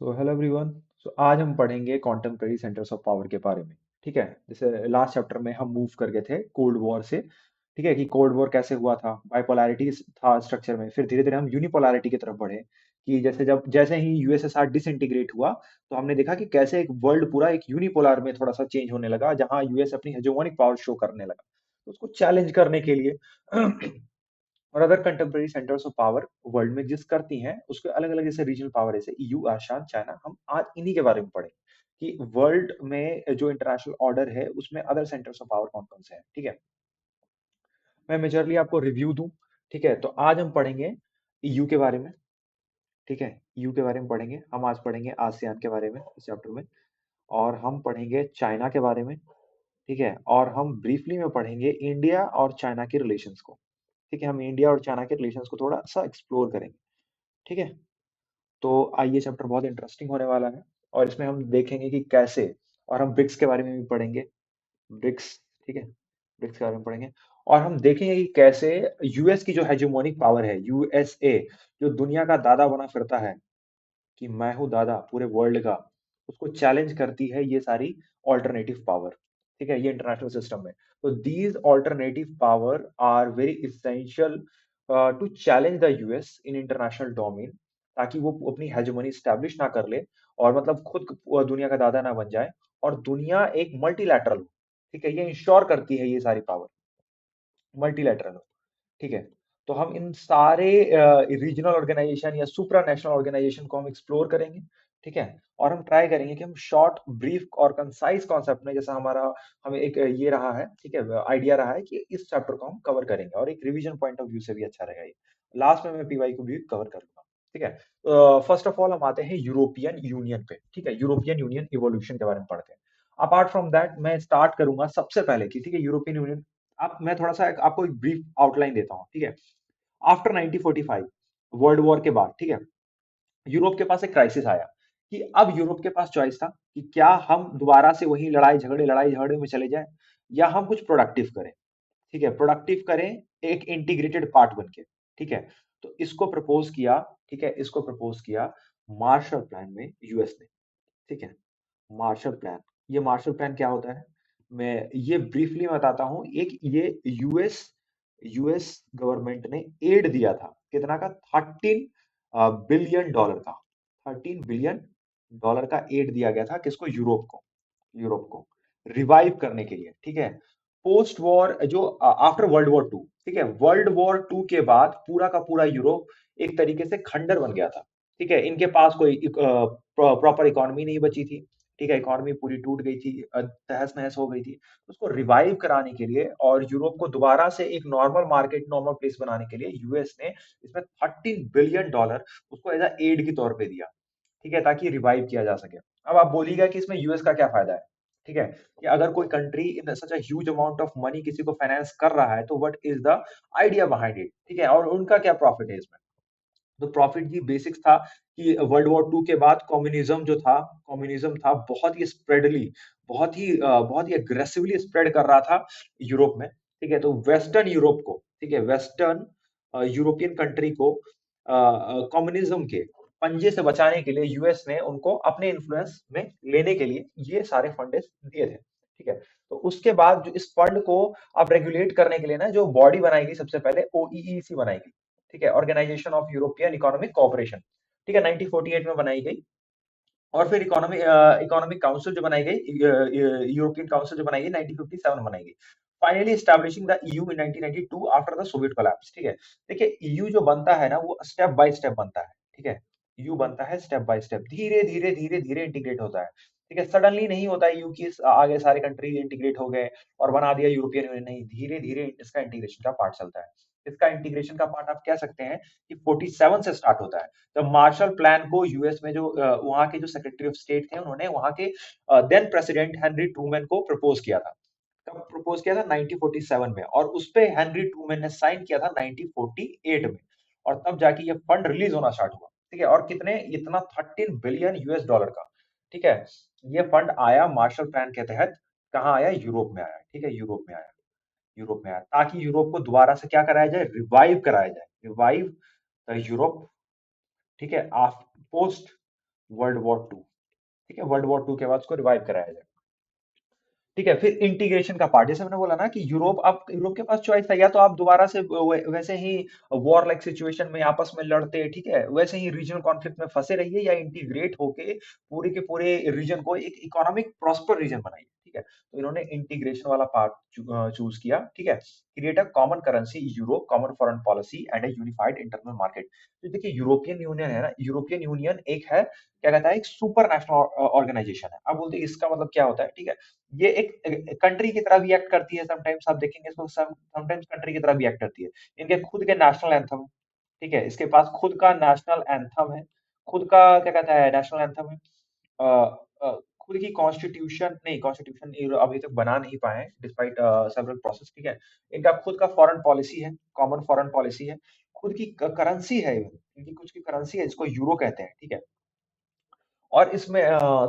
So hello everyone. आज हम पढ़ेंगे कॉन्टेम्परेरी सेंटर्स ऑफ पावर के बारे में। ठीक है, जैसे लास्ट चैप्टर में हम मूव कर गए थे कोल्ड वॉर से। ठीक है कि कोल्ड वॉर कैसे हुआ था, बाइपोलैरिटी था स्ट्रक्चर में, फिर धीरे धीरे हम यूनिपोलैरिटी की तरफ बढ़े कि जैसे ही यूएसएसआर डिसइंटीग्रेट हुआ तो हमने देखा कि कैसे एक वर्ल्ड पूरा एक यूनिपोलर में थोड़ा सा चेंज होने लगा, जहां यूएस अपनी हेजेमोनिक पावर शो करने लगा। तो उसको चैलेंज करने के लिए और other contemporary centres of power world में एग्जिस्ट करती हैं, उसके अलग अलग जैसे रीजनल पावर जैसे ईयू, आसियान, चाइना। हम आज इन्हीं के बारे में पढ़ेंगे कि वर्ल्ड में जो इंटरनेशनल ऑर्डर है उसमें अदर सेंटर्स ऑफ पावर कौन कौन से हैं। ठीक है, मैं मेजरली आपको रिव्यू दूं। ठीक है, तो आज हम पढ़ेंगे ईयू के बारे में। ठीक है, ईयू के बारे में पढ़ेंगे हम। आज पढ़ेंगे आसियान के बारे में इस चैप्टर में, और हम पढ़ेंगे चाइना के बारे में। ठीक है, और हम ब्रीफली में पढ़ेंगे इंडिया और चाइना के रिलेशंस को। ठीक है, हम इंडिया और चाइना के रिलेशंस को थोड़ा सा एक्सप्लोर करेंगे। ठीक है, तो ये चैप्टर बहुत इंटरेस्टिंग होने वाला है, और इसमें हम देखेंगे कि कैसे, और हम ब्रिक्स के बारे में भी पढ़ेंगे। ब्रिक्स, ठीक है, ब्रिक्स के बारे में पढ़ेंगे। और हम देखेंगे कि कैसे यूएस की जो हेजेमोनिक पावर है, यूएसए, जो दुनिया का दादा बना फिरता है कि मैं हूँ दादा पूरे वर्ल्ड का, उसको चैलेंज करती है ये सारी ऑल्टरनेटिव पावर। ठीक है, ये इंटरनेशनल सिस्टम में। तो these alternative power are very essential to challenge the US in international domain, ताकि वो अपनी हेजेमनी स्टैब्लिश ना कर ले, और मतलब खुद दुनिया का दादा ना बन जाए, और दुनिया एक मल्टीलैटरल हो। ठीक है, ये इंश्योर करती है ये सारी पावर मल्टीलैटरल हो। ठीक है, तो हम इन सारे रीजनल ऑर्गेनाइजेशन या सुप्रा नेशनल ऑर्गेनाइजेशन को हम एक्सप्लोर करेंगे। ठीक है, और हम ट्राई करेंगे कि हम शॉर्ट, ब्रीफ और कंसाइज कॉन्सेप्ट में, जैसा हमारा हमें एक ये रहा है, ठीक है, आइडिया रहा है कि इस चैप्टर को हम कवर करेंगे, और एक रिवीजन पॉइंट ऑफ व्यू से भी अच्छा रहेगा ये। लास्ट में मैं पीवाई को भी कवर करूंगा। ठीक है, फर्स्ट ऑफ ऑल हम आते हैं यूरोपियन यूनियन पे। ठीक है, यूरोपियन यूनियन इवोल्यूशन के बारे में पढ़ते हैं। अपार्ट फ्रॉम दैट मैं स्टार्ट करूंगा सबसे पहले कि, ठीक है, यूरोपियन यूनियन। आप मैं थोड़ा सा आपको एक ब्रीफ आउटलाइन देता हूँ। ठीक है, आफ्टर 1945, वर्ल्ड वॉर के बाद, ठीक है, यूरोप के पास एक क्राइसिस आया कि अब यूरोप के पास चॉइस था कि क्या हम दोबारा से वही लड़ाई झगड़े में चले जाएं, या हम कुछ प्रोडक्टिव करें। ठीक है, प्रोडक्टिव करें एक इंटीग्रेटेड पार्ट बन के। ठीक है, तो इसको प्रपोज किया। ठीक है, इसको प्रपोज किया मार्शल प्लान में यूएस ने। ठीक है, मार्शल प्लान, ये मार्शल प्लान क्या होता है, मैं ये ब्रीफली बताता हूँ। एक ये यूएस यूएस गवर्नमेंट ने एड दिया था, कितना का, 13 बिलियन डॉलर का। 13 बिलियन डॉलर का एड दिया गया था किसको, यूरोप को रिवाइव करने के लिए। ठीक है, पोस्ट वॉर जो आफ्टर वर्ल्ड वॉर 2। ठीक है, वर्ल्ड वॉर 2 के बाद पूरा का पूरा यूरोप एक तरीके से खंडर बन गया था। ठीक है, इनके पास कोई प्रॉपर इकोनॉमी नहीं बची थी। ठीक है, इकोनॉमी पूरी टूट गई थी, तहस नहस हो गई थी। उसको रिवाइव कराने के लिए और यूरोप को दोबारा से एक नॉर्मल मार्केट, नॉर्मल प्लेस बनाने के लिए यूएस ने इसमें 13 बिलियन डॉलर उसको एज अ एड के तौर पे दिया। ठीक है, ताकि रिवाइव किया जा सके। अब आप बोलिएगा कि इसमें यूएस का क्या फायदा है। ठीक है, कि अगर कोई country in such a huge amount of money किसी को फाइनेंस कर रहा है, तो what is the idea behind it. ठीक है, और उनका क्या प्रॉफिट है इसमें। तो प्रॉफिट की बेसिक्स था कि वर्ल्ड वॉर 2 के बाद कम्युनिज्म जो था, कम्युनिज्म था बहुत ही स्प्रेडली, बहुत ही अग्रेसिवली स्प्रेड कर रहा था यूरोप में। ठीक है, तो वेस्टर्न यूरोप को, ठीक है, वेस्टर्न यूरोपियन कंट्री को कम्युनिज्म के पंजे से बचाने के लिए यूएस ने उनको अपने इन्फ्लुएंस में लेने के लिए ये सारे फंडेस दिए थे। ठीक है, तो उसके बाद जो इस फंड को अब रेगुलेट करने के लिए ना, जो बॉडी बनाई गई सबसे पहले, ओईईसी बनाई गई। ठीक है, organisation of European economic cooperation. ठीक है, 1948 में बनाई गई। और फिर इकोनॉमिक काउंसिल जो बनाई गई, यूरोपियन काउंसिल जो बनाई गई 1957 में बनाई गई। Finally establishing the EU in 1992 after the Soviet collapse. ठीक है, देखिए ईयू जो बनता है ना, वो स्टेप बाय स्टेप बनता है। ठीक है, ईयू बनता है स्टेप बाय स्टेप, धीरे धीरे धीरे धीरे इंटीग्रेट होता है। ठीक है, सडनली नहीं होता है ईयू की आगे सारे कंट्री इंटीग्रेट हो गए और बना दिया यूरोपियन यूनियन, नहीं, धीरे धीरे इसका इंटीग्रेशन का पार्ट चलता है। इसका इंटीग्रेशन का पार्ट आप कह सकते हैं कि 47 से स्टार्ट होता है। तो मार्शल प्लान को यूएस में जो वहां के जो सेक्रेटरी ऑफ स्टेट थे, उन्होंने वहां के देन प्रेसिडेंट हेनरी ट्रूमैन को प्रपोज किया था। कब प्रपोज किया था, 1947 में, और उस पे हेनरी ट्रूमैन ने साइन किया था 1948 में। और तब जाके ये फंड रिलीज होना स्टार्ट हुआ। ठीक है, और कितने, इतना 13 बिलियन यूएस डॉलर का। ठीक है, ये फंड आया मार्शल प्लान के तहत, कहाँ आया, यूरोप में आया। ठीक है, यूरोप में आया, यूरोप में आया, ताकि यूरोप को दोबारा से क्या कराया जाए, रिवाइव कराया जाए, रिवाइव यूरोप। ठीक है, पोस्ट वर्ल्ड वॉर 2। ठीक है, वर्ल्ड वॉर 2 के बाद उसको रिवाइव कराया जाए। ठीक है, फिर इंटीग्रेशन का पार्ट, जैसे मैंने बोला ना कि यूरोप, अब यूरोप के पास चॉइस था, या तो आप दोबारा से वैसे ही वॉर लाइक सिचुएशन में आपस में लड़ते, ठीक है, वैसे ही रीजनल कॉन्फ्लिक्ट में फंसे रहिए, या इंटीग्रेट होके पूरे के पूरे रीजन को एक इकोनॉमिक प्रॉस्पर रीजन बनाइए। ठीक है, तो इन्होंने इंटीग्रेशन वाला पार्ट चूज किया। ठीक है, create a common currency euro, common foreign policy and a unified internal market. तो देखिए, यूरोपियन यूनियन है ना, यूरोपियन यूनियन एक है, क्या कहता है, एक सुपर नेशनल ऑर्गेनाइजेशन है। अब बोलते हैं इसका मतलब क्या होता है। ठीक है, ये एक कंट्री की तरह भी एक्ट करती है, समटाइम्स आप देखेंगे इसको, समटाइम्स कंट्री की तरह भी एक्ट करती है। इनके खुद के नेशनल एंथम, ठीक है, इसके पास खुद का नेशनल एंथम है, खुद का क्या कहता है नेशनल एंथम है, खुद की कॉन्स्टिट्यूशन, नहीं कॉन्स्टिट्यूशन अभी तक बना नहीं पाए डिस्पाइट सेवरल प्रोसेस। ठीक है, इनका खुद का फॉरेन पॉलिसी है, कॉमन फॉरेन पॉलिसी है, खुद की करेंसी है, इनकी कुछ की करेंसी है जिसको यूरो कहते हैं। ठीक है, और इसमें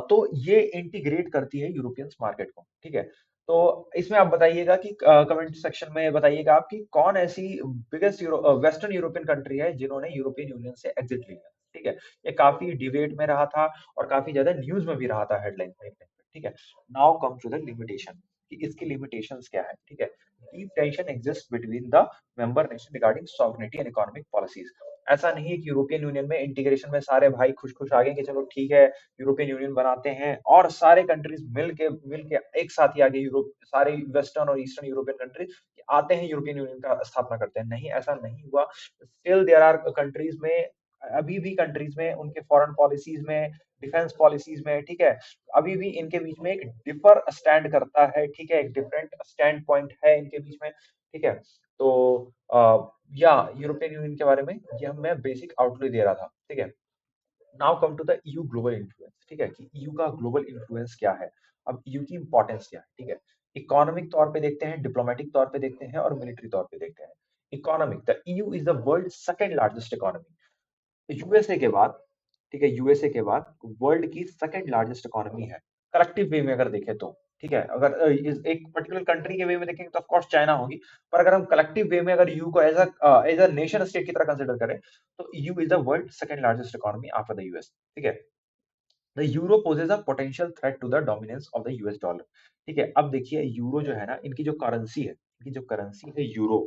तो ये इंटीग्रेट करती है यूरोपियन मार्केट को। ठीक है, तो इसमें आप बताइएगा कि कमेंट सेक्शन में बताइएगा आप कि कौन ऐसी बिगेस्ट वेस्टर्न यूरोपियन कंट्री है जिन्होंने यूरोपियन यूनियन से एग्जिट लिया। ठीक है, ये काफी डिबेट में रहा था और काफी ज्यादा न्यूज में भी रहा था, हेडलाइन में। ठीक है, now come to the limitation, कि इसकी लिमिटेशंस क्या है। ठीक है, deep tension exist between the member nation regarding sovereignty and economic policies. ऐसा नहीं है कि यूरोपियन यूनियन में इंटीग्रेशन में सारे भाई खुश खुश आ गए कि चलो ठीक है, यूरोपियन यूनियन बनाते हैं और सारे कंट्रीज मिल के एक साथ ही आगे, यूरोप सारे वेस्टर्न और ईस्टर्न यूरोपियन कंट्रीज आते हैं, यूरोपियन यूनियन का स्थापना करते हैं। नहीं, ऐसा नहीं हुआ। स्टिल देयर आर कंट्रीज में, अभी भी कंट्रीज में उनके फॉरेन पॉलिसीज में, डिफेंस पॉलिसीज में, ठीक है, अभी भी इनके बीच में एक डिफर स्टैंड करता है। ठीक है, एक डिफरेंट स्टैंड पॉइंट है इनके बीच में। ठीक है, तो या यूरोपियन यूनियन के बारे में ये मैं बेसिक आउटलुक दे रहा था। ठीक है, now come to the EU global influence. ठीक है, कि ईयू का ग्लोबल इन्फ्लुएंस क्या है, अब ईयू की इंपॉर्टेंस क्या है। ठीक है, इकोनॉमिक तौर पे देखते हैं, डिप्लोमेटिक तौर पे देखते हैं और मिलिट्री तौर पे देखते हैं। Economic, the EU is the world second largest economy, USA के बाद। ठीक है, यूएसए के बाद वर्ल्ड की सेकंड लार्जेस्ट इकोनॉमी है, कलेक्टिव वे में अगर देखें तो। ठीक है, अगर एक पर्टिकुलर कंट्री के वे में देखेंगे तो ऑफ कोर्स चाइना होगी, पर अगर हम कलेक्टिव वे में अगर यू को एज अ नेशन स्टेट की तरह कंसिडर करें, तो EU is the world second largest economy after the US. ठीक है, the euro poses a potential threat to the dominance of the US dollar. ठीक है, अब देखिए यूरो जो है ना, इनकी जो करेंसी है, इनकी जो करेंसी है यूरो।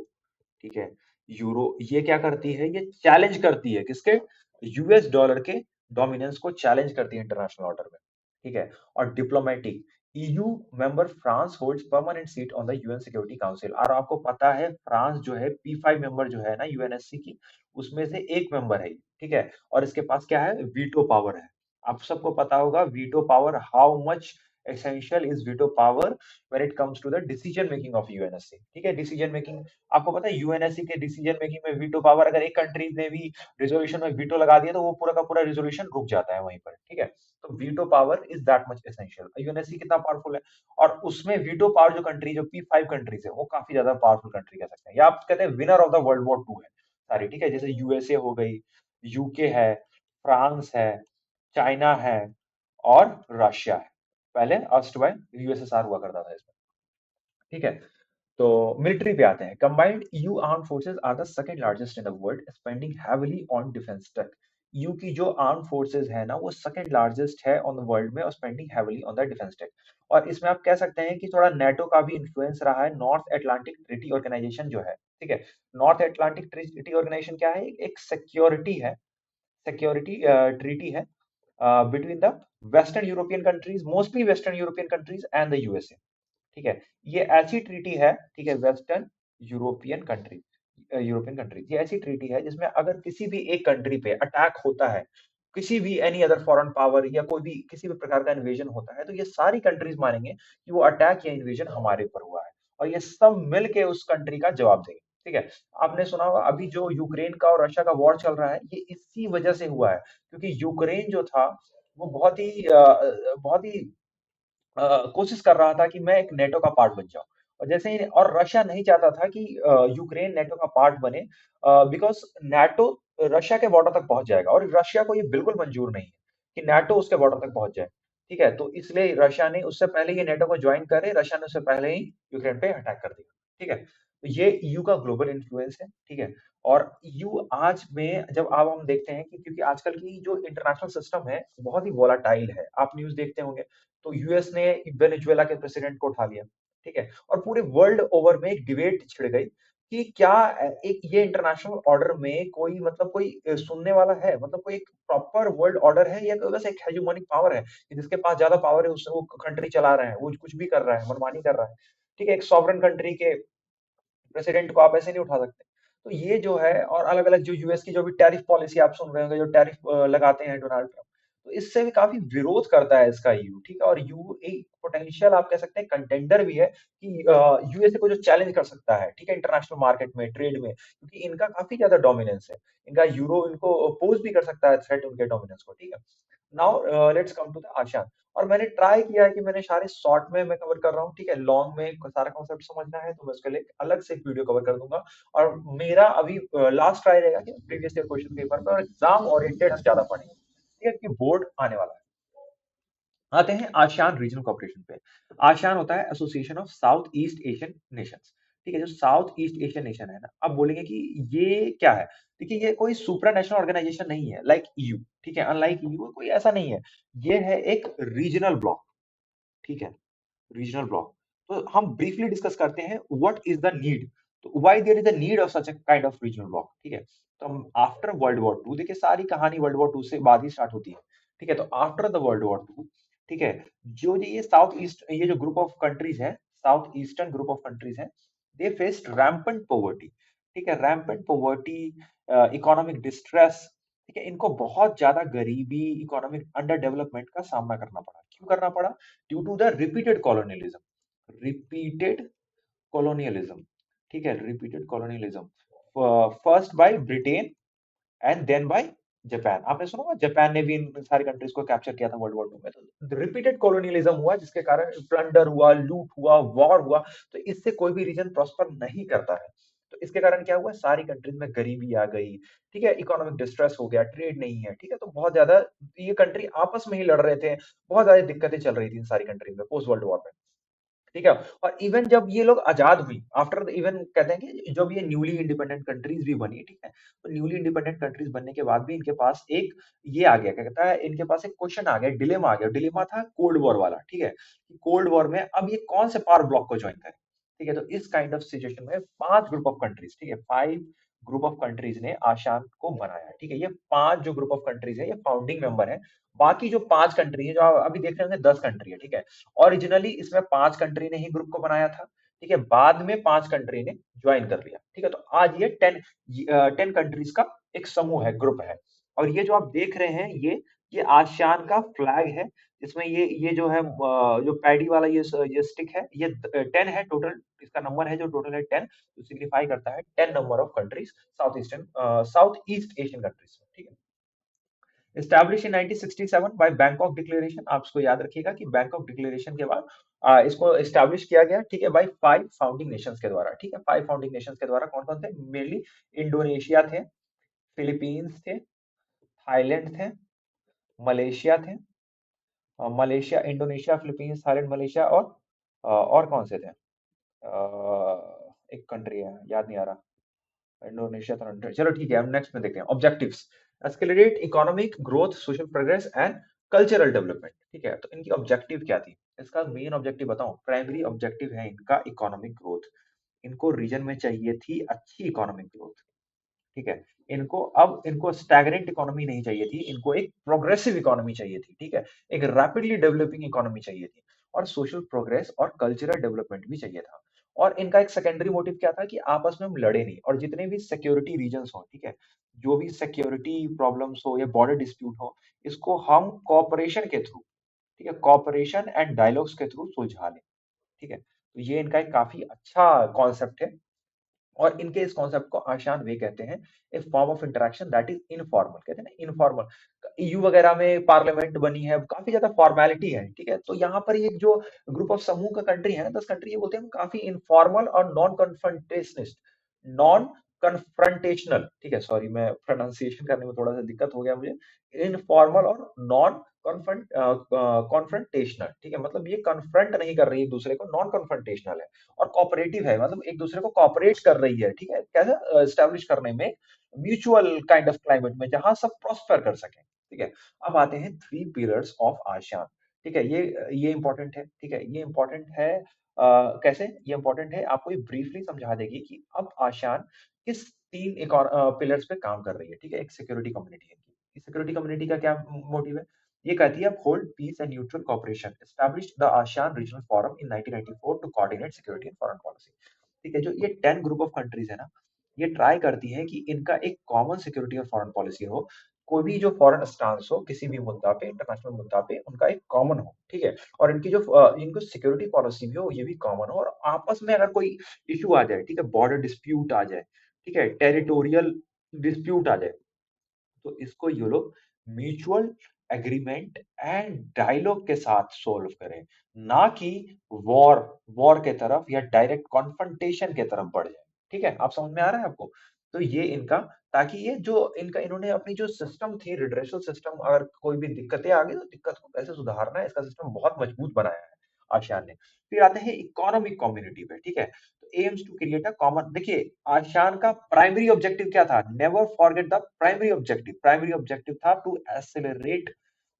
ठीक है, यूरो ये क्या करती है, ये चैलेंज करती है किसके, यूएस डॉलर के डोमिनेंस को चैलेंज करती है इंटरनेशनल ऑर्डर में। ठीक है, और diplomatic, EU member France holds permanent seat on the UN security council. और आपको पता है फ्रांस जो है P5 मेंबर जो है ना यूएनएससी की, उसमें से एक मेंबर है। ठीक है, और इसके पास क्या है, वीटो पावर है। आप सबको पता होगा veto power, how much essential is veto power when it comes to the decision making of UNSC. ठीक है, डिसीजन मेकिंग, आपको पता है यूएनएससी के डिसीजन मेकिंग में वीटो पावर, अगर एक कंट्री ने भी रिजोल्यूशन में वीटो लगा दिया तो वो पूरा का पूरा रिजोल्यूशन रुक जाता है वहीं पर। ठीक है, तो veto power is that much essential. UNSC कितना पावरफुल है, और उसमें वीटो पावर जो कंट्री, जो P5 कंट्रीज है, वो काफी ज्यादा पावरफुल कंट्री कह सकते हैं, या आप कहते हैं winner of the world war 2 है सारी। ठीक है, जैसे यूएसए हो गई, यूके है, फ्रांस है, चाइना है और रशिया है। पहले अस्ट बाय यूएसएसआर हुआ करता था इसमें। ठीक है, तो मिलिट्री पे आते हैं। Combined EU arm forces are the second largest in the world, spending heavily on defence tech. EU की जो आर्म फोर्सेस है ना, वो सेकंड लार्जेस्ट है ऑन द वर्ल्ड में, और spending heavily on the defence tech. और इसमें आप कह सकते हैं कि थोड़ा नेटो का भी इन्फ्लुएंस रहा है, नॉर्थ अटलांटिक ट्रीटी ऑर्गेनाइजेशन जो है। ठीक है, नॉर्थ अटलांटिक ट्रीटी ऑर्गेनाइजेशन क्या है, एक सिक्योरिटी है, सिक्योरिटी ट्रीटी है between the western European countries, mostly western European countries and the USA. ठीक है, ये ऐसी ट्रीटी है, ठीक है, western European country, European countries, ये ऐसी ट्रीटी है जिसमें अगर किसी भी एक कंट्री पे अटैक होता है, किसी भी एनी अदर फॉरेन पावर या कोई भी किसी भी प्रकार का इन्वेजन होता है, तो ये सारी कंट्रीज मानेंगे कि वो अटैक या इन्वेजन हमारे ऊपर हुआ है, और ये सब मिल के उस कंट्री का जवाब देंगे। ठीक है, आपने सुना होगा अभी जो यूक्रेन का और रशिया का वॉर चल रहा है, ये इसी वजह से हुआ है, क्योंकि यूक्रेन जो था वो बहुत ही कोशिश कर रहा था कि मैं एक नेटो का पार्ट बन जाऊं, और जैसे ही, और रशिया नहीं चाहता था कि यूक्रेन नेटो का पार्ट बने, बिकॉज नेटो रशिया के बॉर्डर तक पहुंच जाएगा, और रशिया को ये बिल्कुल मंजूर नहीं है कि नेटो उसके बॉर्डर तक पहुंच जाए। ठीक है, तो इसलिए रशिया ने उससे पहले ये नेटो को ज्वाइन करे, रशिया ने उससे पहले ही यूक्रेन पे अटैक कर दिया। ठीक है, तो ये ईयू का ग्लोबल इन्फ्लुएंस है, ठीक है। और ईयू आज में जब अब हम देखते हैं कि क्योंकि आजकल की जो इंटरनेशनल सिस्टम है बहुत ही वोलाटाइल है, आप न्यूज देखते होंगे, तो यूएस ने वेनेजुएला के प्रेसिडेंट को उठा लिया, ठीक है। और पूरे वर्ल्ड ओवर में एक डिबेट छिड़ गई कि क्या एक ये इंटरनेशनल ऑर्डर में कोई मतलब कोई सुनने वाला है, मतलब कोई एक प्रॉपर वर्ल्ड ऑर्डर है या कोई बस एक हेजेमोनिक पावर है कि जिसके पास ज्यादा पावर है उससे वो कंट्री चला रहा है, वो कुछ भी कर रहा है, मनमानी कर रहा है, ठीक है। एक सॉवरेन कंट्री के प्रेसिडेंट को आप ऐसे नहीं उठा सकते। तो ये जो है और अलग-अलग जो यूएस की जो भी टैरिफ पॉलिसी आप सुन रहे होंगे, जो टैरिफ लगाते हैं डोनाल्ड ट्रम्प, तो इससे भी काफ़ी विरोध करता है इसका ईयू, ठीक है? और ईयू एक पोटेंशियल आप कह सकते हैं कंटेंडर भी है कि यूएसए को जो चैलेंज कर सकता है, ठीक है? इंटरनेशनल मार्केट में, ट्रेड में, क्योंकि इनका काफ़ी ज़्यादा डोमिनेंस है। इनका यूरो इनको अपोज़ भी कर सकता है थ्रेट उनके डोमिनेंस को, ठीक है? Now let's come to the ASEAN. और मैंने ट्राई किया है कि मैंने सारे शॉर्ट में मैं कवर कर रहा हूँ, ठीक है। लॉन्ग में सारा कॉन्सेप्ट समझना है तो मैं उसके लिए अलग से एक वीडियो कवर कर दूंगा। और मेरा अभी लास्ट ट्राई रहेगा कि प्रीवियस ईयर क्वेश्चन पेपर पर एग्जाम ओरिएंटेड हम ज्यादा पढ़ेंगे, ठीक है, कि बोर्ड आने वाला है। आते हैं आसियान रीजनल कॉपरेशन पे। आसियान होता है association of south east Asian Nations, ठीक है। जो साउथ ईस्ट एशियन नेशन है ना, अब बोलेंगे कि ये क्या है। देखिए ये कोई सुप्रा नेशनल ऑर्गेनाइजेशन नहीं है लाइक ईयू, ठीक है। अनलाइक ईयू कोई ऐसा नहीं है। ये है एक रीजनल ब्लॉक, ठीक है, रीजनल ब्लॉक। तो हम ब्रीफली डिस्कस करते हैं व्हाट इज द नीड, तो why there is a need of such a kind of regional bloc, ठीक है। तो हम आफ्टर वर्ल्ड वॉर टू, देखिए सारी कहानी वर्ल्ड वॉर टू से बाद ही स्टार्ट होती है, ठीक है। तो after the world war two, ठीक है, जो ये साउथ ईस्ट ये जो ग्रुप ऑफ कंट्रीज है, south eastern group of countries है, दे फेस्ड रैम्पेंट पॉवर्टी, ठीक है। रैम्पेंट पॉवर्टी, इकोनॉमिक डिस्ट्रेस, ठीक है। इनको बहुत ज्यादा गरीबी, इकोनॉमिक अंडर डेवलपमेंट का सामना करना पड़ा। क्यों करना पड़ा? Due to the repeated colonialism, repeated colonialism, ठीक है, repeated colonialism, first by Britain and then by Japan. आपने सुना होगा जापान ने भी इन सारी कंट्रीज को कैप्चर किया था वर्ल्ड वॉर टू में। तो रिपीटेड कॉलोनियलिज्म हुआ जिसके कारण प्लंडर हुआ, लूट हुआ, वॉर हुआ। तो इससे कोई भी रीजन प्रॉस्पर नहीं करता है। तो इसके कारण क्या हुआ, सारी कंट्रीज में गरीबी आ गई, ठीक है, इकोनॉमिक डिस्ट्रेस हो गया, ट्रेड नहीं है, ठीक है। तो बहुत ज्यादा ये कंट्री आपस में ही लड़ रहे थे, बहुत ज्यादा दिक्कतें चल रही थी इन सारी कंट्रीज में पोस्ट वर्ल्ड वॉर में, ठीक है। और इवन जब ये लोग आजाद हुई, आफ्टर इवन कहते हैं कि जब ये न्यूली इंडिपेंडेंट कंट्रीज भी बनी, ठीक है। तो न्यूली इंडिपेंडेंट कंट्रीज बनने के बाद भी इनके पास एक ये आ गया, क्या कहता है, इनके पास एक क्वेश्चन आ गया, डिलेमा आ गया। डिलेमा था कोल्ड वॉर वाला, ठीक है, कि कोल्ड वॉर में अब ये कौन से पावर ब्लॉक को ज्वाइन करे, ठीक है। तो इस काइंड ऑफ सिचुएशन में 5 ग्रुप ऑफ कंट्रीज, ठीक है, 5 ग्रुप ऑफ कंट्रीज ने आसियान को बनाया, ठीक है। ये 5 जो ग्रुप ऑफ कंट्रीज है ये फाउंडिंग मेंबर है। बाकी जो 5 कंट्री है जो आप अभी देख रहे होंगे 10 कंट्री है, ठीक है। ओरिजिनली इसमें 5 कंट्री ने ही ग्रुप को बनाया था, ठीक है। बाद में 5 कंट्री ने ज्वाइन कर लिया, ठीक है। तो आज ये 10 कंट्रीज का एक समूह है, ग्रुप है। और ये जो आप देख रहे हैं ये आसियान का फ्लैग है। इसमें ये जो है जो पैडी वाला ये स्टिक है, ये 10 है टोटल, इसका नंबर है जो टोटल है 10, तो सिग्निफाई करता है 10 number of countries south east Asian countries, ठीक है। Establish in 1967 by Bangkok declaration. आप इसको याद रखिएगा कि बैंकॉक डिक्लेरेशन के बाद इसको एस्टैब्लिश किया गया, ठीक है, बाय 5 फाउंडिंग नेशंस के द्वारा, ठीक है। 5 फाउंडिंग नेशंस के द्वारा कौन कौन थे? मेनली इंडोनेशिया थे, फिलीपींस थे, थाईलैंड थे, मलेशिया थे, Malaysia, Indonesia, Philippines, Thailand, Malaysia, और कौन से थे? एक कंट्री है याद नहीं आ रहा। इंडोनेशिया तो नहीं। चलो ठीक है, हम नेक्स्ट में देखते हैं। Objectives, accelerate economic growth, social progress and cultural development, ठीक है। तो इनकी ऑब्जेक्टिव क्या थी? इसका मेन ऑब्जेक्टिव बताऊं, प्राइमरी ऑब्जेक्टिव है इनका इकोनॉमिक ग्रोथ। इनको रीजन में चाहिए थी अच्छी इकोनॉमिक ग्रोथ, ठीक है। इनको स्टैग्नेंट इकोनॉमी नहीं चाहिए थी, इनको एक प्रोग्रेसिव इकोनॉमी चाहिए थी, ठीक है। एक रैपिडली डेवलपिंग इकोनॉमी चाहिए थी, और सोशल प्रोग्रेस और कल्चरल डेवलपमेंट भी चाहिए था। और इनका एक सेकेंडरी मोटिव क्या था कि आपस में हम लड़े नहीं, और जितने भी सिक्योरिटी रीजन्स हो, ठीक है, जो भी सिक्योरिटी प्रॉब्लम्स हो या बॉर्डर डिस्प्यूट हो, इसको हम कोऑपरेशन के थ्रू, ठीक है, कोऑपरेशन एंड डायलॉग्स के थ्रू सुलझा लें, ठीक है। तो ये इनका एक काफी अच्छा कॉन्सेप्ट है। और इनके इस कॉन्सेप्ट को आसान वे कहते हैं, a form of interaction that is informal, कहते हैं ना इनफॉर्मल। ईयू वगैरह में पार्लियामेंट बनी है, काफी ज्यादा फॉर्मेलिटी है, ठीक है। तो यहाँ पर ये जो ग्रुप ऑफ समूह का कंट्री है ना, 10 कंट्री, ये बोलते हैं हम काफी इनफॉर्मल और नॉन कन्फ्रंटेशनिस्ट, नॉन कन्फ्रंटेशनल, ठीक है, सॉरी मैं प्रोनाउंसिएशन करने में थोड़ा सा दिक्कत हो गया मुझे, इनफॉर्मल और नॉन कॉन्फ्रंटेशनल, ठीक है, मतलब ये कन्फ्रंट नहीं कर रही है एक दूसरे को, नॉन कन्फ्रंटेशनल है, और कोऑपरेटिव है, मतलब एक दूसरे को कोऑपरेट कर रही है, ठीक है, कैसे एस्टेब्लिश करने में, म्यूचुअल काइंड ऑफ क्लाइमेट में जहां सब प्रॉस्पर कर सके, ठीक है। अब आते हैं थ्री पिलर्स ऑफ आसियान, ठीक है, ये इंपॉर्टेंट है, ठीक है, ये इंपॉर्टेंट है, कैसे ये इंपॉर्टेंट है, आपको ये ब्रीफली समझा देगी कि अब आसियान किस तीन पिलर्स पे काम कर रही है, ठीक है, एक सिक्योरिटी कम्युनिटी है, इस सिक्योरिटी कम्युनिटी का क्या मोटिव है, ये कहती है uphold peace and neutral cooperation, establish the ASEAN regional forum in 1994 to coordinate security and foreign policy, ठीक है, जो ये 10 ग्रुप ऑफ कंट्रीज है ना, ये ट्राई करती है कि इनका एक कॉमन सिक्योरिटी और फॉरेन पॉलिसी हो, कोई भी जो फॉरेन स्टांस हो किसी भी मुद्दा पे, इंटरनेशनल मुद्दा पे, उनका एक कॉमन हो, ठीक है, और इनकी जो इनको सिक्योरिटी पॉलिसी भी हो ये भी कॉमन हो, और आपस में अगर कोई इशू आ जाए, ठीक है, बॉर्डर डिस्प्यूट आ जाए, ठीक है, टेरिटोरियल डिस्प्यूट आ जाए, तो इसको ये लोग म्यूचुअल एग्रीमेंट एंड डायलॉग के साथ सोल्व करें, ना कि वॉर वॉर के तरफ या डायरेक्ट कॉन्फ्रंटेशन के तरफ बढ़ जाए, ठीक है, आप समझ में आ रहा है आपको, तो ये इनका, ताकि ये जो इनका इन्होंने अपनी जो सिस्टम थी रिड्रेसल सिस्टम, अगर कोई भी दिक्कतें आ गई तो दिक्कत को कैसे सुधारना है, इसका सिस्टम बहुत मजबूत बनाया है आसियान ने। फिर आते हैं इकोनॉमिक कम्युनिटी पे, ठीक है, aims to create a common, देखिए आसियान का प्राइमरी ऑब्जेक्टिव क्या था, never forget the primary objective था to accelerate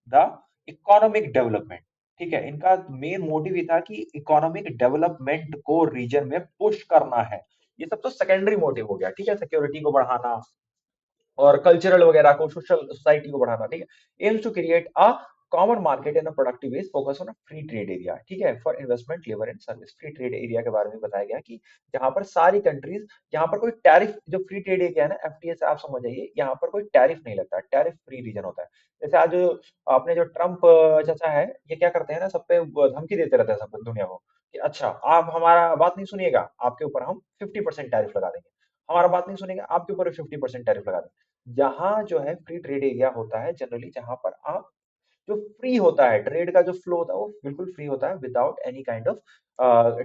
the economic development, ठीक है, इनका मेन मोटिव ये था कि इकोनॉमिक डेवलपमेंट को रीजन में पुश करना है, ये सब तो सेकेंडरी मोटिव हो गया, ठीक है, सिक्योरिटी को बढ़ाना और कल्चरल वगैरह को, सोशल सोसाइटी को बढ़ाना, ठीक है, aims to create a common market in a productive ways, focus on a free trade area, ठीक है, for investment, labour and service, free trade area के बारे में बताया गया कि जहां पर सारी कंट्रीज, जहां पर कोई टैरिफ, जो फ्री ट्रेड एरिया है ना, एफटीए से आप समझ जाइए, यहाँ पर कोई टैरिफ नहीं लगता, टैरिफ फ्री रीजन होता है, जैसे आज अपने जो ट्रम्प चाचा है, ये क्या करते हैं ना, सब पे धमकी देते रहते हैं सब दुनिया को, कि अच्छा आप हमारा बात नहीं सुनिएगा, आपके ऊपर हम 50% टैरिफ लगा देंगे, हमारा बात नहीं सुनेगा, आपके ऊपर 50% टैरिफ लगा देंगे, जहां जो है फ्री ट्रेड एरिया होता है जनरली, जहां पर आप जो फ्री होता है, ट्रेड का जो फ्लो होता है वो बिल्कुल फ्री होता है, without any kind of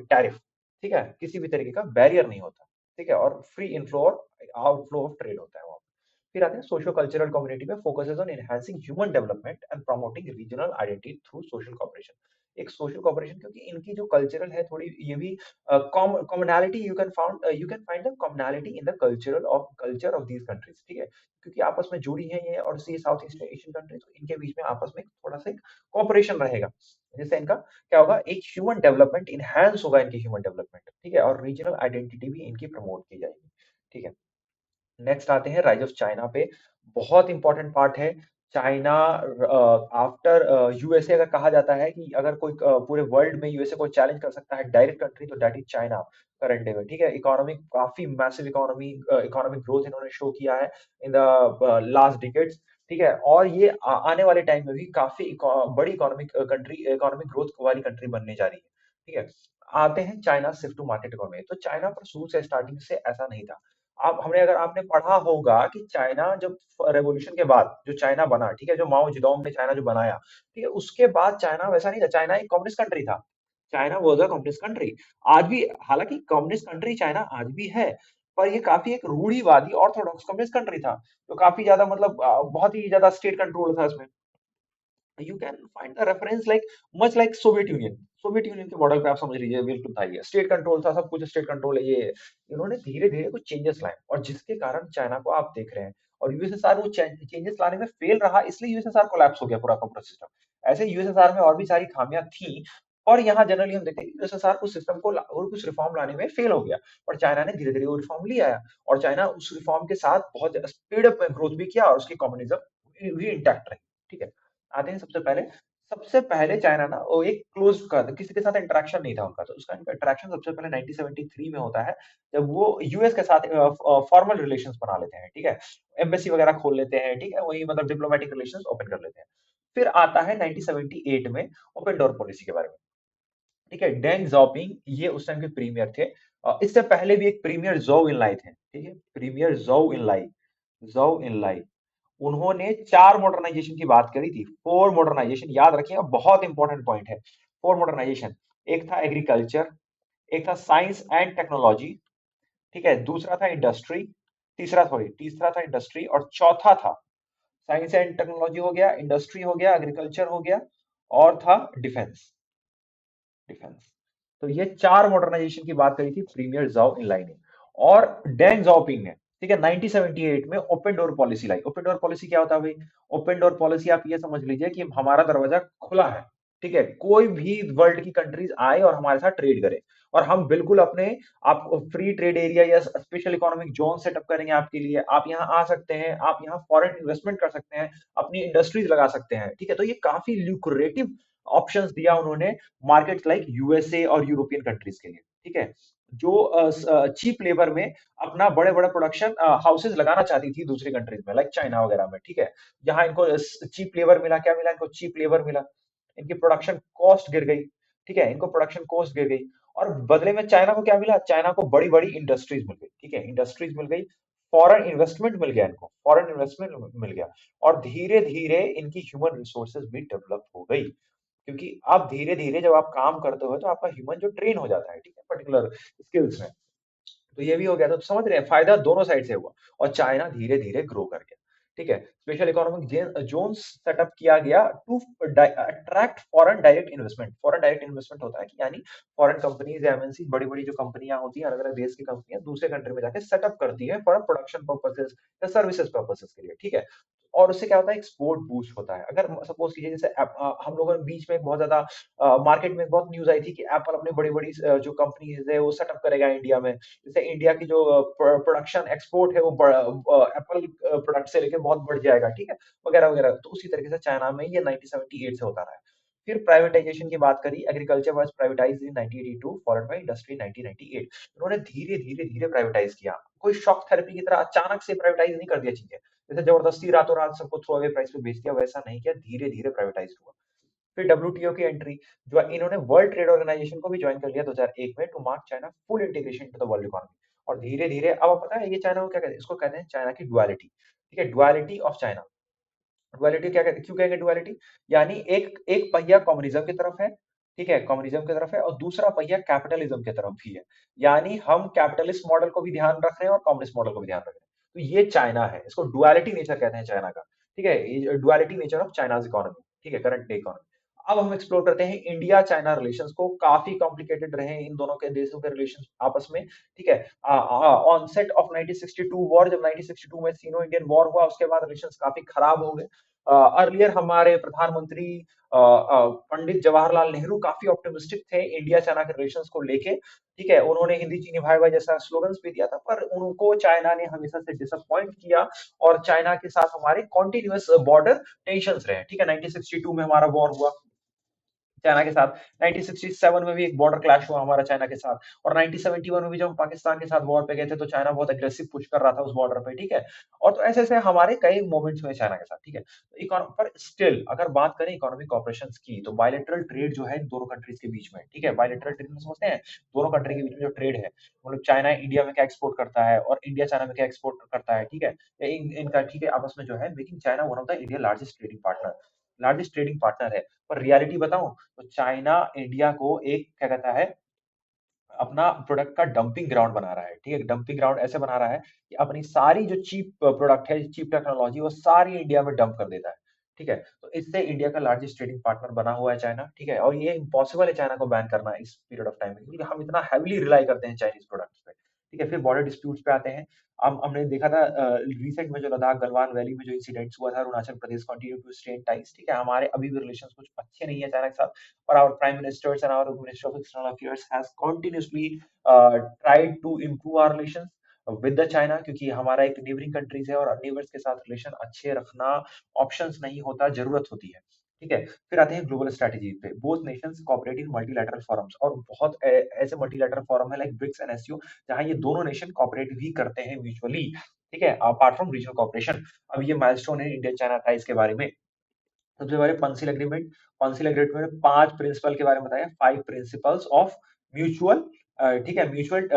tariff, ठीक है, किसी भी तरीके का बैरियर नहीं होता, ठीक है, और फ्री इनफ्लो और आउटफ्लो ऑफ ट्रेड होता है वहाँ पे। फिर आते हैं सोशो कल्चरल कम्युनिटी में, focuses on enhancing human development and promoting regional identity through social cooperation, एक सोशल कॉपरेशन, क्योंकि इनकी जो कल्चरल है थोड़ी ये भी commonality, you can find the commonality in the culture of these countries, ठीक है, क्योंकि आपस में जुड़ी हैं ये, और see south east Asian countries, तो इनके बीच में आपस में थोड़ा सा कोऑपरेशन रहेगा, जिससे इनका क्या होगा, एक ह्यूमन डेवलपमेंट इनहैंस होगा, इनकी ह्यूमन डेवलपमेंट, ठीक है, और रीजनल आइडेंटिटी भी इनकी प्रमोट की जाएगी, ठीक है। नेक्स्ट आते हैं राइज ऑफ चाइना पे, बहुत इंपॉर्टेंट पार्ट है, चाइना आफ्टर यूएसए, अगर कहा जाता है कि अगर कोई पूरे वर्ल्ड में यूएसए को चैलेंज कर सकता है डायरेक्ट कंट्री, तो that is China current day में, ठीक है, इकोनॉमिक काफी मैसिव इकोनॉमिक ग्रोथ इन्होंने शो किया है इन द लास्ट डिकेड्स, ठीक है, और ये आने वाले टाइम में भी काफी बड़ी इकोनॉमिक ग्रोथ वाली कंट्री बनने जा रही है, ठीक है। आते हैं China shift to market economy, तो चाइना पर शुरू से स्टार्टिंग से ऐसा नहीं था, आप हमने अगर आपने पढ़ा होगा कि चाइना जब रेवोल्यूशन के बाद जो चाइना बना, ठीक है, जो माओ जेडोंग ने चाइना जो बनाया, ठीक है, उसके बाद चाइना वैसा नहीं था, चाइना एक कम्युनिस्ट कंट्री था, China was a communist country, आज भी, हालांकि कम्युनिस्ट कंट्री चाइना आज भी है, पर ये काफी एक रूढ़िवादी ऑर्थोडॉक्स कम्युनिस्ट कंट्री था, तो काफी ज्यादा मतलब बहुत ही ज्यादा स्टेट कंट्रोल था इसमें, you can find the reference like much like Soviet union के मॉडल पे आप समझ लीजिए, बिल्कुल था ये, स्टेट कंट्रोल था, सब कुछ स्टेट कंट्रोल है ये, इन्होंने धीरे धीरे कुछ चेंजेस लाए, और जिसके कारण चाइना को आप देख रहे हैं, और यूएसएसआर वो चेंजेस लाने में फेल रहा, इसलिए यूएसएसआर कोलैप्स हो गया पूरा का पूरा सिस्टम, ऐसे यूएसएसआर में और भी सारी खामियां थी, और यहाँ जनरली हम देखते हैं यूएसएसआर उस सिस्टम को और कुछ रिफॉर्म लाने में फेल हो गया, पर चाइना ने धीरे धीरे वो रिफॉर्म ले आया, और चाइना उस रिफॉर्म के साथ बहुत स्पीड अप में ग्रोथ भी किया, और उसकी कम्युनिज्म भी इंटैक्ट रही, ठीक है। आते हैं सबसे पहले चाइना ना वो एक क्लोज का किसी के साथ इंटरेक्शन नहीं था उनका, तो उसका इंटरेक्शन सबसे पहले 1973 में होता है, जब वो यूएस के साथ फॉर्मल रिलेशंस बना लेते हैं, ठीक है, एम्बेसी वगैरह खोल लेते हैं, ठीक है, वही मतलब डिप्लोमेटिक रिलेशंस ओपन कर लेते हैं। फिर आता है 1978 में ओपन डोर पॉलिसी के बारे में, ठीक है, डेंग जाओपिंग ये उस टाइम के प्रीमियर थे, इससे पहले भी एक प्रीमियर जोउ इनलाई थे, ठीक है, प्रीमियर जोउ इनलाई, उन्होंने 4 मॉडर्नाइजेशन की बात करी थी, 4 मॉडर्नाइजेशन, याद रखिएगा, बहुत इंपॉर्टेंट पॉइंट है, 4 मॉडर्नाइजेशन, एक था एग्रीकल्चर, एक था साइंस एंड टेक्नोलॉजी, ठीक है, दूसरा था इंडस्ट्री, तीसरा था इंडस्ट्री, और चौथा था साइंस एंड टेक्नोलॉजी हो गया, इंडस्ट्री हो गया, एग्रीकल्चर हो गया, और था डिफेंस। डिफेंस। तो ये चार मॉडर्नाइजेशन की बात करी थी प्रीमियर जाओ इनलाई ने। और डेंग जाओपिंग ने, ठीक है, 1978 में ओपन डोर पॉलिसी लाई। ओपन डोर पॉलिसी क्या होता है भाई? ओपन डोर पॉलिसी आप ये समझ लीजिए कि हमारा दरवाजा खुला है, ठीक है, कोई भी वर्ल्ड की कंट्रीज आए और हमारे साथ ट्रेड करे, और हम बिल्कुल अपने आप फ्री ट्रेड एरिया या स्पेशल इकोनॉमिक जोन सेटअप करेंगे आपके लिए। आप यहाँ आ सकते हैं, आप यहाँ फॉरेन इन्वेस्टमेंट कर सकते हैं, अपनी इंडस्ट्रीज लगा सकते हैं, ठीक है। तो ये काफी ल्यूक्रेटिव ऑप्शंस दिया उन्होंने मार्केट्स लाइक यूएसए और यूरोपियन कंट्रीज के लिए, ठीक है, जो चीप लेबर में अपना बड़े बड़े प्रोडक्शन हाउसेज लगाना चाहती थी दूसरी कंट्रीज में, लाइक चाइना वगैरह में, ठीक है। यहाँ इनको चीप लेबर मिला, क्या मिला इनको? चीप लेबर मिला। इनकी प्रोडक्शन कॉस्ट गिर गई, ठीक है, इनको प्रोडक्शन कॉस्ट गिर गई। और बदले में चाइना को क्या मिला? चाइना को बड़ी बड़ी इंडस्ट्रीज मिल गई, ठीक है, इंडस्ट्रीज मिल गई, फॉरेन इन्वेस्टमेंट मिल गया इनको, फॉरेन इन्वेस्टमेंट मिल गया। और धीरे धीरे इनकी ह्यूमन रिसोर्सेज भी डेवलप हो गई, क्योंकि आप धीरे धीरे जब आप काम करते हो तो आपका ह्यूमन जो ट्रेन हो जाता है, ठीक है, पर्टिकुलर स्किल्स में। तो ये भी हो गया, तो समझ रहे हैं, फायदा दोनों साइड से हुआ। और चाइना धीरे धीरे ग्रो कर गया, ठीक है। स्पेशल इकोनॉमिक जोन सेटअप किया गया to attract foreign direct investment. Foreign direct investment होता है कि यानी फॉरेन कंपनीज या एमएनसी, बड़ी बड़ी जो कंपनियां होती हैं, अलग अलग देश की कंपनियां दूसरे कंट्री में जाके सेटअप करती है फॉर प्रोडक्शन पर्पसेस या सर्विसेज पर्पसेस के लिए, ठीक है। और उससे क्या होता है? एक्सपोर्ट बूस्ट होता है। अगर सपोज कीजिए जैसे हम लोगों ने बीच में बहुत ज्यादा मार्केट में बहुत न्यूज आई थी कि एप्पल अपनी बड़ी बड़ी जो कंपनीज है वो सेटअप करेगा इंडिया में। जैसे इंडिया की जो प्रोडक्शन एक्सपोर्ट है वो एप्पल प्रोडक्ट से लेके बहुत बढ़ जाएगा, ठीक है, वगैरह वगैरह। तो उसी तरीके से चाइना में ये 1978 से होता रहा है। फिर प्राइवेटाइजेशन की बात करी, agriculture was privatised in 1982 followed by industry 1998। उन्होंने धीरे धीरे धीरे प्राइवेटाइज किया, कोई शॉक थेरेपी की तरह अचानक से प्राइवेटाइज नहीं कर दिया चीजें, जैसे जबरदस्ती रातों रात सबको थ्रो अवे प्राइस पे बेच दिया, वैसा नहीं किया, धीरे धीरे प्राइवेटाइज हुआ। फिर डब्ल्यूटीओ की एंट्री, जो इन्होंने वर्ल्ड ट्रेड ऑर्गेनाइजेशन को भी ज्वाइन कर लिया 2001 में, to mark China full integration into the world economy. और धीरे धीरे अब पता है ये चाइना को क्या कहते हैं? इसको कहते हैं चाइना की डुअलिटी, ठीक है, डुअलिटी ऑफ चाइना। डुअलिटी क्या कहते हैं? क्यों कहेंगे डुअलिटी? यानी एक एक पहिया कम्युनिज्म की तरफ है, ठीक है, कम्युनिज्म की तरफ है, और दूसरा पहिया कैपिटलिज्म की तरफ भी है। यानी हम कैपिटलिस्ट मॉडल को भी ध्यान रख रहे हैं और कम्युनिस्ट मॉडल को भी ध्यान रख रहे हैं। तो ये चाइना है, इसको डुअलिटी नेचर कहते हैं चाइना का, ठीक है, duality nature of China's economy, ठीक है, करंट डे इकोनॉमी। अब हम एक्सप्लोर करते हैं इंडिया चाइना रिलेशंस को। काफी कॉम्प्लिकेटेड रहे इन दोनों के देशों के रिलेशंस आपस में, ठीक है। ऑनसेट ऑफ 1962 वॉर, जब 1962 में सिनो इंडियन वॉर हुआ, उसके बाद रिलेशंस काफी खराब हो गए। अर्लियर हमारे प्रधानमंत्री पंडित जवाहरलाल नेहरू काफी ऑप्टिमिस्टिक थे इंडिया चाइना के रिलेशंस को लेके, ठीक है, उन्होंने हिंदी चीनी भाई भाई जैसा स्लोगन्स भी दिया था, पर उनको चाइना ने हमेशा से डिसअपॉइंट किया। और चाइना के साथ हमारे कॉन्टिन्यूअस बॉर्डर टेंशंस रहे, ठीक है। 1962 में हमारा वॉर हुआ चाइना के साथ, 1967 में भी एक बॉर्डर क्लैश हुआ हमारा चाइना के साथ, और 1971 में भी जब हम पाकिस्तान के साथ वॉर पे गए थे तो चाइना बहुत अग्रेसिव पुश कर रहा था उस बॉर्डर पे, ठीक है। और तो ऐसे ऐसे हमारे कई मोमेंट्स हुए चाइना के साथ, ठीक है। पर स्टिल अगर बात करें इकोनॉमिक कॉपरेशन की, तो बायलैटरल ट्रेड जो है इन दोनों कंट्रीज के बीच में, ठीक है, बायलैटरल ट्रेड में समझते हैं दोनों कंट्री के बीच में जो ट्रेड है, मतलब चाइना इंडिया में क्या एक्सपोर्ट करता है और इंडिया चाइना में क्या एक्सपोर्ट करता है, ठीक है, इनका, ठीक है, आपस में जो है, making China one of the India largest trading partner है। पर रियलिटी बताऊं तो चाइना इंडिया को एक क्या कहता है, अपना प्रोडक्ट का डंपिंग ग्राउंड बना रहा है, ठीक है, डंपिंग ग्राउंड ऐसे बना रहा है कि अपनी सारी जो चीप प्रोडक्ट है, चीप टेक्नोलॉजी, वो सारी इंडिया में डंप कर देता है, ठीक है। तो इससे इंडिया का लार्जेस्ट ट्रेडिंग पार्टनर बना हुआ है चाइना, ठीक है। और ये इम्पॉसिबल है चाइना को बैन करना इस पीरियड ऑफ टाइम में, क्योंकि हम इतना हैविली रिलाई करते हैं चाइनीज प्रोडक्ट्स पे, ठीक है। फिर बॉर्डर डिस्प्यूट्स पे आते हैं। हमने देखा था रिसेंट में जो लद्दाख गलवान वैली में जो इंसिडेंट्स हुआ था, Arunachal Pradesh continue to strain ties, ठीक है, हमारे अभी भी रिलेशन कुछ अच्छे नहीं है चाइना के साथ। और our prime ministers and our minister of external affairs has continuously tried to improve our relations with the China, क्योंकि हमारा एक नेबरिंग कंट्रीज है और नेबर्स के साथ रिलेशन अच्छे रखना ऑप्शंस नहीं होता, जरूरत होती है, ठीक है। फिर आते हैं ग्लोबल स्ट्रेटजी पे, बोथ नेशंस कोऑपरेट इन मल्टीलैटरल फोरम्स, और बहुत ऐसे मल्टीलैटरल फोरम है लाइक ब्रिक्स एंड एससीओ, जहां ये दोनों नेशन कोऑपरेट भी करते हैं म्यूचुअली, ठीक है, अपार्ट फ्रॉम रीजनल कोऑपरेशन। अब ये माइलस्टोन है इंडिया चाइना टाइज के बारे में। सबसे पहले पंसिल एग्रीमेंट में 5 प्रिंसिपल के बारे में बताया, 5 प्रिंसिपल्स ऑफ म्यूचुअल, ठीक है, म्यूचुअल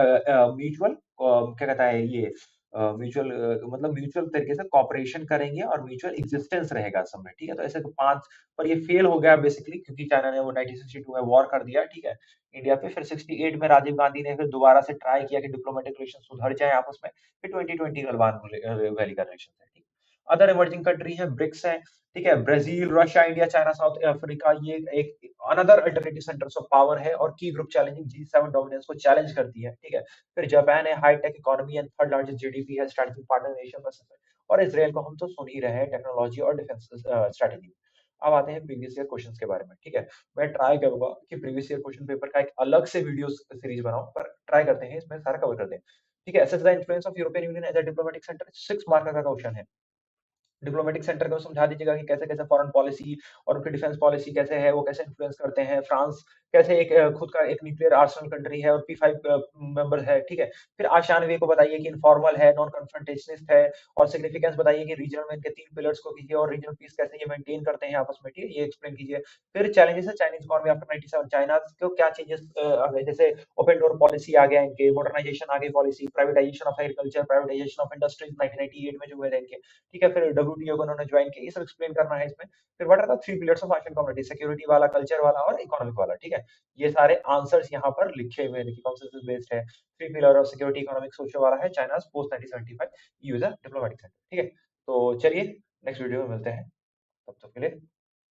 क्या कहता है ये, म्यूचुअल मतलब म्यूचुअल तरीके से कॉपरेशन करेंगे और म्यूचुअल एग्जिस्टेंस रहेगा सब में, ठीक है। तो ऐसे तो पांच, पर ये फेल हो गया बेसिकली, क्योंकि चाइना ने वो 1962 में वॉर कर दिया, ठीक है, इंडिया पे। फिर 68 में राजीव गांधी ने फिर दोबारा से ट्राई किया कि डिप्लोमेटिक रिलेशन सुधर जाए आपस में। फिर 2020 गलवान वैली का रिलेशन है, ठीक। अदर इमर्जिंग कंट्री है, ब्रिक्स है, ठीक है, Brazil, Russia, India, China, South Africa, ये एक another alternative centres of power है, और की ग्रुप चैलेंजिंग जी7 डोमिनेंस को चैलेंज करती है, ठीक है। फिर जापान है, high tech economy and third largest GDP है, स्ट्रेटेजिक पार्टनर एशिया पैसिफिक। और इसराइल को हम तो सुन ही रहे हैं टेक्नोलॉजी और डिफेंस स्ट्रेटेजी। अब आते हैं प्रीवियस ईयर क्वेश्चंस के बारे में, ठीक है। मैं ट्राई करूंगा कि प्रीवियस ईयर क्वेश्चन पेपर का एक अलग से वीडियो सीरीज बनाऊं, पर ट्राई करते हैं इसमें सारा कवर करते हैं, ठीक है। Assess the influence of European Union as a diplomatic centre, 6 mark का क्वेश्चन है। डिप्लोमेटिक सेंटर को समझा दीजिएगा कि कैसे कैसे फॉरेन पॉलिसी और उनकी डिफेंस पॉलिसी कैसे है, वो कैसे इन्फ्लुएंस करते हैं। फ्रांस कैसे एक खुद का एक न्यूक्लियर आर्सेनल कंट्री है और P5 मेंबर है, ठीक है। फिर आशान वे को बताइए कि इनफॉर्मल है, नॉन कन्फ्रंटेशनिस्ट है, और सिग्निफिकेंस बताइए कि रीजनल में इनके 3 पिलर्स को कीजिए, और रीजनल पीस कैसे ये मेंटेन करते हैं आपस में, ठीक है, ये एक्सप्लेन कीजिए। फिर चैलेंजेस है चाइनीज इकोनॉमी आफ्टर 97, चाइना को क्या चेंजेस आ गए, जैसे ओपन डोर पॉलिसी आ गया इनके, मॉडर्नाइजेशन आ गई policy, privatisation of agriculture, privatisation of industries 1998 में जो हुए थे इनके, ठीक है। फिर डब्ल्यूटीओ को उन्होंने ज्वाइन किया, ये सब एक्सप्लेन करना है इसमें। फिर what are the 3 pillars of ASEAN community, security वाला, कल्चर वाला और इकोनॉमिक वाला, ठीक है। ये सारे आंसर्स यहाँ पर लिखे हुए हैं कि कंसेंसस बेस्ड है। 3 pillar of security, economic, social वाला है, China post 1975 use a diplomatic centre, ठीक है। तो चलिए नेक्स्ट वीडियो में मिलते हैं, तब तक के लिए